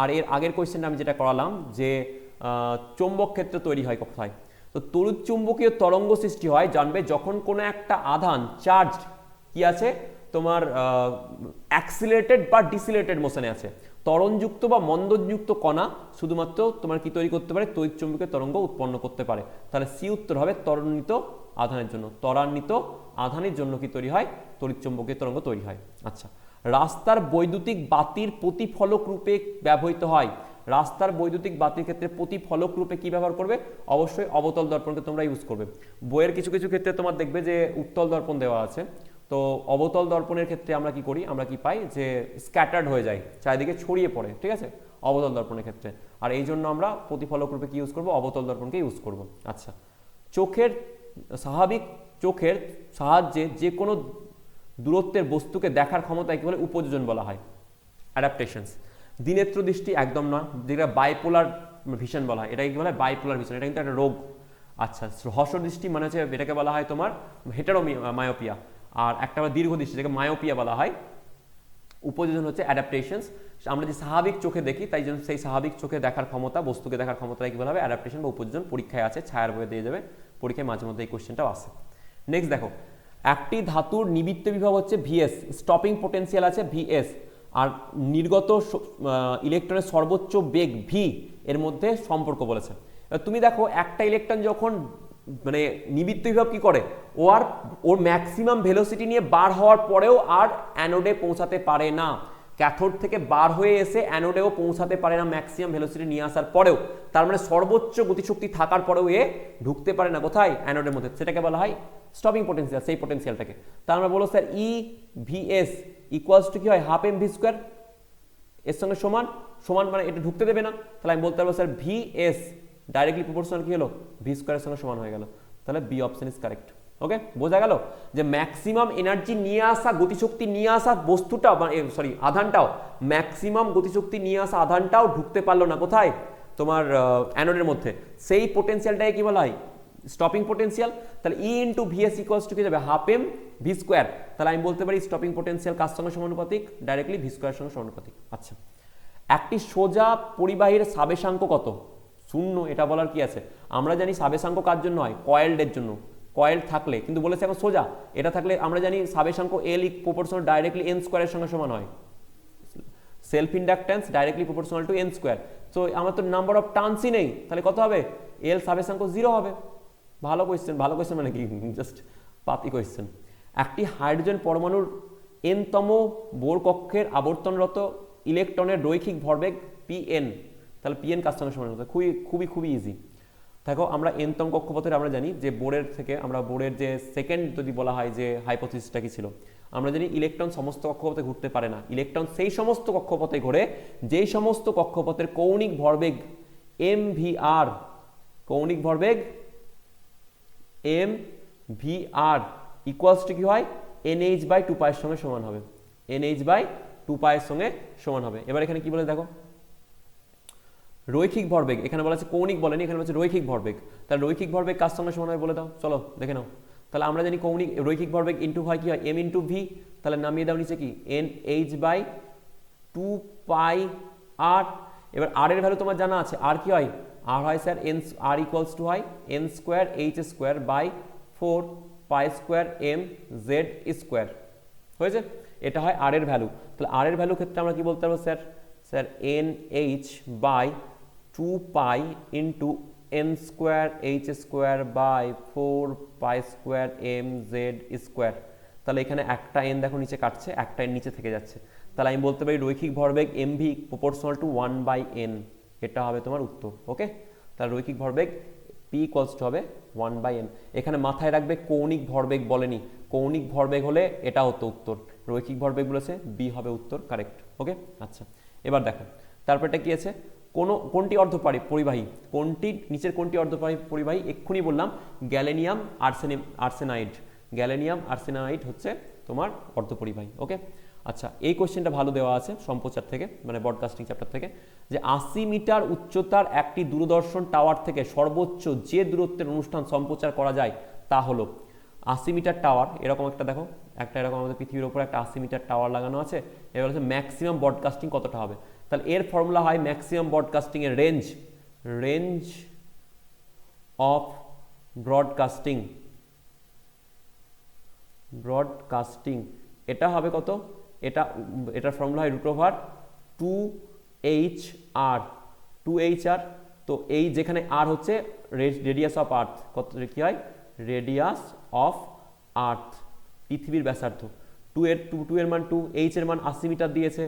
আর এর আগের কোয়েশ্চেনটা আমি যেটা করালাম যে চৌম্বক ক্ষেত্র তৈরি হয় কোথায়। তো তড়িৎ চুম্বকীয় তরঙ্গ সৃষ্টি হয় জানবে যখন কোনো একটা আধান চার্জ কি আছে তোমার অ্যাক্সিলারেটেড বা ডিসিলারেটেড মোশনে আছে, ত্বরণযুক্ত বা মন্দনযুক্ত কণা শুধুমাত্র তোমার কি তৈরি করতে পারে, তড়িৎ চুম্বকীয় তরঙ্গ উৎপন্ন করতে পারে। তাহলে সি উত্তর হবে ত্বরান্বিত আধানের জন্য, ত্বরান্বিত আধানের জন্য কি তৈরি হয়, তড়িৎ চুম্বকীয় তরঙ্গ তৈরি হয়। আচ্ছা, রাস্তার বৈদ্যুতিক বাতির প্রতিফলক রূপে ব্যবহৃত হয়, রাস্তার বৈদ্যুতিক বাতির ক্ষেত্রে প্রতিফলক রূপে কি ব্যবহার করবে, অবশ্যই অবতল দর্পণকে তোমরা ইউজ করবে। বইয়ের কিছু কিছু ক্ষেত্রে তোমার দেখবে যে উত্তল দর্পণ দেওয়া আছে, তো অবতল দর্পণের ক্ষেত্রে আমরা কি করি, আমরা কি পাই যে স্ক্যাটার্ড হয়ে যায়, চারিদিকে ছড়িয়ে পড়ে, ঠিক আছে, অবতল দর্পণের ক্ষেত্রে, আর এই জন্য আমরা প্রতিফলক রূপে কি ইউজ করব, অবতল দর্পণকে ইউজ করব। আচ্ছা, চোখের স্বাভাবিক চোখের সাহায্যে যে কোনো দূরত্বের বস্তুকে দেখার ক্ষমতায় কি বলে, উপযোজন বলা হয়, অ্যাডাপ্টেশনস। দ্বিনেত্র দৃষ্টি একদম না, যেটা বাইপোলার ভিশন বলা হয়, এটাকে কি বলা হয়, বাইপোলার ভিশন, এটা কিন্তু একটা রোগ। আচ্ছা, হ্রস্ব দৃষ্টি মানে হচ্ছে এটাকে বলা হয় তোমার হেটারোমায়োপিয়া, আর একটা দীর্ঘ দৃষ্টি যেটাকে মায়োপিয়া বলা হয়। উপযোজন হচ্ছে অ্যাডাপ্টেশনস, আমরা যে স্বাভাবিক চোখে দেখি তাই জন্য সেই স্বাভাবিক চোখে দেখার ক্ষমতা, বস্তুকে দেখার ক্ষমতায় কি বলা হবে, অ্যাডাপ্টেশন বা উপযোজন। পরীক্ষায় আছে, ছায়ার বইয়ে দিয়ে যাবে, পরীক্ষায় মাঝে মধ্যে এই কোশ্চেনটাও আসে। নেক্সট দেখো, একটি ধাতুর নিবৃত্ত বিভব হচ্ছে ভিএস, স্টপিং পোটেনশিয়াল আছে ভিএস, আর নির্গত ইলেকট্রনের সর্বোচ্চ বেগ ভি এর মধ্যে সম্পর্ক বলেছে। তুমি দেখো একটা ইলেকট্রন যখন মানে নিবৃত্ত বিভব কি করে, ও আর ওর ম্যাক্সিমাম ভেলোসিটি নিয়ে বার হওয়ার পরেও আর অ্যানোডে পৌঁছাতে পারে না, ক্যাথোড থেকে বার হয়ে এসে অ্যানোডেও পৌঁছাতে পারে না ম্যাক্সিমাম ভেলোসিটি নিয়ে আসার পরেও, তার মানে সর্বোচ্চ গতিশক্তি থাকার পরেও এ ঢুকতে পারে না কোথায়, অ্যানোডের মধ্যে, সেটাকে বলা হয় স্টপিং পোটেনশিয়াল, সেই পোটেনশিয়ালটাকে। তার আমরা বলবো sir E VS equals to কি হয়, হাফ এম ভি স্কোয়ার, এর সঙ্গে সমান, সমান মানে এটা ঢুকতে দেবে না, তাহলে আমি বলতে পারবো স্যার ভিএস ডাইরেক্টলি প্রপোর্শনাল কি হলো, ভি স্কোয়ারের সঙ্গে সমান হয়ে গেল, তাহলে বি অপশন ইজ কারেক্ট। ওকে, বোঝা গেল যে ম্যাক্সিমাম এনার্জি নিয়ে আসা, গতিশক্তি নিয়ে আসা বস্তুটাও, সরি আধানটাও, ম্যাক্সিমাম গতিশক্তি নিয়ে আসা আধানটাও ঢুকতে পারলো না কোথায়, তোমার অ্যানোডের মধ্যে, সেই পোটেনশিয়ালটাকে কি বলা হয়, স্টপিং পোটেনশিয়াল। তাহলে ই ইন্টু ভিএস ইকুয়ালস টু কি যাবে, হাফ এম ভি স্কোয়ার, তাহলে আমি বলতে পারি স্টপিং পোটেনশিয়াল কার সঙ্গে সমানুপাতিক, ডাইরেক্টলি ভি স্কোয়ারের সঙ্গে সমানুপাতিক। আচ্ছা, একটি সোজা পরিবাহীর সাবেশাঙ্ক কত, শূন্য, এটা বলার কি আছে, আমরা জানি সাবেশাঙ্ক কার জন্য হয়, কয়েলডের জন্য, কয়েল থাকলে, কিন্তু বলেছে এখন সোজা, এটা থাকলে আমরা জানি সাবেশাঙ্ক এল প্রপোর্শনাল ডাইরেক্টলি এন স্কোয়ারের সঙ্গে সমান হয়, self inductance directly proportional to N square, তো আমার তো নাম্বার অফ টার্নসই নেই, তাহলে কত হবে, এল সাবেশাঙ্ক 0 হবে। ভালো কোয়েশ্চেন, ভালো কোয়েশ্চেন মানে কি, জাস্ট পাতি কোয়েশ্চেন। একটি হাইড্রোজেন পরমাণুর এনতম বোর কক্ষের আবর্তনরত ইলেকট্রনের রৈখিক ভরবেগ পিএন, তাহলে পিএন কার সঙ্গে সমান হতো, খুবই ইজি। দেখো আমরা এনতম কক্ষপথের আমরা জানি যে বোরের থেকে, আমরা বোরের যে সেকেন্ড যদি বলা হয় যে হাইপোথিসিসটা কি ছিল, আমরা জানি ইলেকট্রন সমস্ত কক্ষপথে ঘুরতে পারে না, ইলেকট্রন সেই সমস্ত কক্ষপথে ঘোরে যেই সমস্ত কক্ষপথের কৌণিক ভরবেগ এম ভি আর, কৌণিক ভরবেগ M V R equals to কি হয়, এনএইচ বাই 2 পাইয়ের সঙ্গে সমান হবে, এনএইচ বাই 2 পাইয়ের সঙ্গে সমান হবে। এবার এখানে কি বলে দেখো, রৈখিক ভরবেগ, এখানে বলা আছে কৌণিক বলেনি, এখানে বলছে রৈখিক ভরবেগ, তাহলে রৈখিক ভরবেগ কার সঙ্গে সমান হয় বলে দাও, চলো দেখে নাও। তাহলে আমরা জানি কৌণিক রৈখিক ভরবেগ ইন্টু হয় কি হয়, এম ইন্টু ভি, তাহলে নামিয়ে দাও নিচে কি, এন এইচ বাই 2 পাই আর। এবার আর এর ভ্যালু তোমার জানা আছে, আর কি হয়, আর হয় sir n, r equals to হয় n square H square by 4 pi square M Z square, হয়েছে, এটা হয় আর এর ভ্যালু। তাহলে আর এর ভ্যালু ক্ষেত্রে আমরা কি বলতে পারবো sir, sir N H by 2 pi into N square H square by 4 pi square M Z square. তাহলে এখানে একটা এন দেখো নিচে কাটছে, একটা এন নিচে থেকে যাচ্ছে, তাহলে আমি বলতে পারি রৈখিক ভরবেগ M V proportional to 1 by N, এটা হবে তোমার উত্তর। ওকে, তাহলে রৈখিক ভরবেগ পি ইকুয়ালস টু হবে 1 বাই এন। এখানে মাথায় রাখবে কৌণিক ভরবেগ বলেনি, কৌণিক ভরবেগ হলে এটা হতো উত্তর, রৈখিক ভরবেগ বলেছে বি হবে উত্তর, কারেক্ট। ওকে, আচ্ছা এবার দেখো তারপরটা কি আছে, কোনটি পরিবাহী, কোনটি নিচের কোনটি পরিবাহী, এক্ষুনি বললাম গ্যালেনিয়াম আর্সেনাইড, গ্যালেনিয়াম আর্সেনাইড হচ্ছে তোমার অর্ধপরিবাহী। ওকে, আচ্ছা এই কোশ্চেনটা ভালো দেওয়া আছে সম্প্রচার থেকে, মানে ব্রডকাস্টিং চ্যাপ্টার থেকে, যে 80 মিটার উচ্চতার একটি দূরদর্শন টাওয়ার থেকে সর্বোচ্চ যে দূরত্বের অনুষ্ঠান সম্প্রচার করা যায় তা হলো, 80 মিটার টাওয়ার, এরকম একটা দেখো, একটা এরকম আমাদের পৃথিবীর উপর একটা 80 মিটার টাওয়ার লাগানো আছে, এবার হচ্ছে ম্যাক্সিমাম ব্রডকাস্টিং কতটা হবে। তাহলে এর ফর্মুলা হয় ম্যাক্সিমাম ব্রডকাস্টিং এর রেঞ্জ অফ ব্রডকাস্টিং এটা হবে কত, এটার ফর্মুলা হয় √2HR, 2HR। তো এই যেখানে আর হচ্ছে রেডিয়াস অফ আর্থ, কত কি হয়, রেডিয়াস অফ আর্থ, পৃথিবীর ব্যাসার্ধ। টু এর মান 2, এইচ এর মান 80 মিটার দিয়েছে,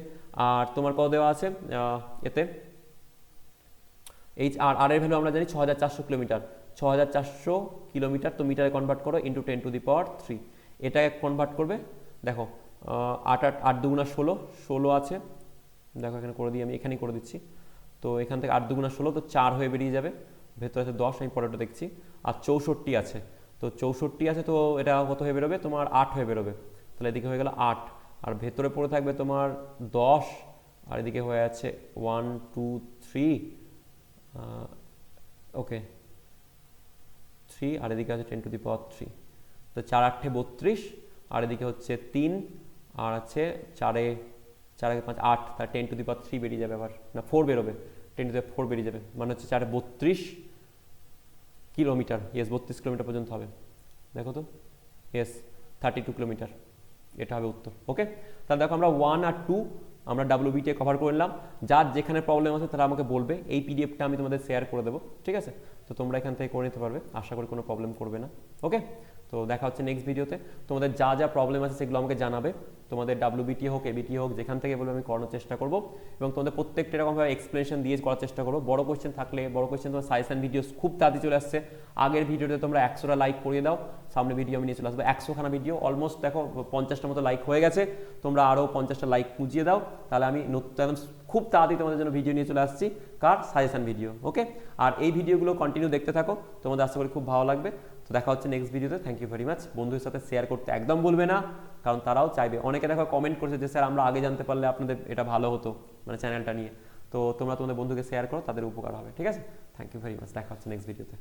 আর তোমার কত দেওয়া আছে এতে এইচ আর এর ভ্যালু আমরা জানি 6400 কিলোমিটার, 6400 কিলোমিটার, তো মিটারে কনভার্ট করো ইন্টু 10⁻3, এটাকে কনভার্ট করবে। দেখো 8 দুগুণা 16 আছে, দেখো এখানে করে দিই, আমি এখানেই করে দিচ্ছি। তো এখান থেকে 8 দুগুণা 16, তো 4 হয়ে বেরিয়ে যাবে, ভেতরে আছে 10, আমি পরেরটা দেখছি। আর 64 আছে, তো 64 আছে, তো এটা কত হয়ে বেরোবে তোমার 8 হয়ে বেরোবে। তাহলে এদিকে হয়ে গেল 8, আর ভেতরে পড়ে থাকবে তোমার 10, আর এদিকে হয়ে আছে 1 2 3, ওকে 3, আর এদিকে আছে 10⁻3, তো 4 8 32, আর এদিকে হচ্ছে 3, আর আছে 4 5 8, তার 10⁻3 বেরিয়ে যাবে, আবার না 4 বেরোবে, 10⁻4 বেরিয়ে যাবে, মানে হচ্ছে 4 32 কিলোমিটার, ইয়েস 32 কিলোমিটার পর্যন্ত হবে। দেখো তো, ইয়েস 32 কিলোমিটার, এটা হবে উত্তর। ওকে, তাহলে দেখো আমরা 1 আর 2 আমরা WBT কভার করে নিলাম। যার যেখানে প্রবলেম আছে তারা আমাকে বলবে, এই পিডিএফটা আমি তোমাদের শেয়ার করে দেবো, ঠিক আছে? তো তোমরা এখান থেকে করে নিতে পারবে, আশা করি কোনো প্রবলেম করবে না। ওকে, তো দেখা হচ্ছে নেক্সট ভিডিওতে। তোমাদের যা যা প্রবলেম আছে সেগুলো আমাকে জানাবে, তোমাদের WBT হোক ABT হোক যেখান থেকে বলবে আমি করানোর চেষ্টা করবো, এবং তোমাদের প্রত্যেকটা এরকমভাবে এক্সপ্লেনেশন দিয়ে করার চেষ্টা করবো। বড় কোয়েশ্চেন থাকলে বড় কোয়েশ্চেন, তোমার সাজেশন ভিডিও খুব তাড়াতাড়ি চলে আসছে। আগের ভিডিওতে তোমরা 100টা লাইক করিয়ে দাও, সামনে ভিডিও আমি নিয়ে চলে আসবো 100খানা ভিডিও, অলমোস্ট দেখো 50টা মতো লাইক হয়ে গেছে, তোমরা আরও 50টা লাইক পুজিয়ে দাও, তাহলে আমি নতুন খুব তাড়াতাড়ি তোমাদের জন্য ভিডিও নিয়ে চলে আসছি, কার সাজেশন ভিডিও। ওকে, আর এই ভিডিওগুলো কন্টিনিউ দেখতে থাকো, তোমাদের আশা করি খুব ভালো লাগবে। তো দেখা হচ্ছে নেক্সট ভিডিওতে। Thank you very much. বন্ধুদের সাথে শেয়ার করতে একদম ভুলবে না, কারণ তারাও চাইবে। অনেকে দেখো কমেন্ট করছে যে স্যার আমরা আগে জানতে পারলে আপনাদের এটা ভালো হতো, মানে চ্যানেলটা নিয়ে। তো তোমরা তোমাদের বন্ধুকে শেয়ার করো, তাদের উপকার হবে, ঠিক আছে? থ্যাংক ইউ ভেরি মাচ, দেখা হচ্ছে নেক্সট ভিডিওতে।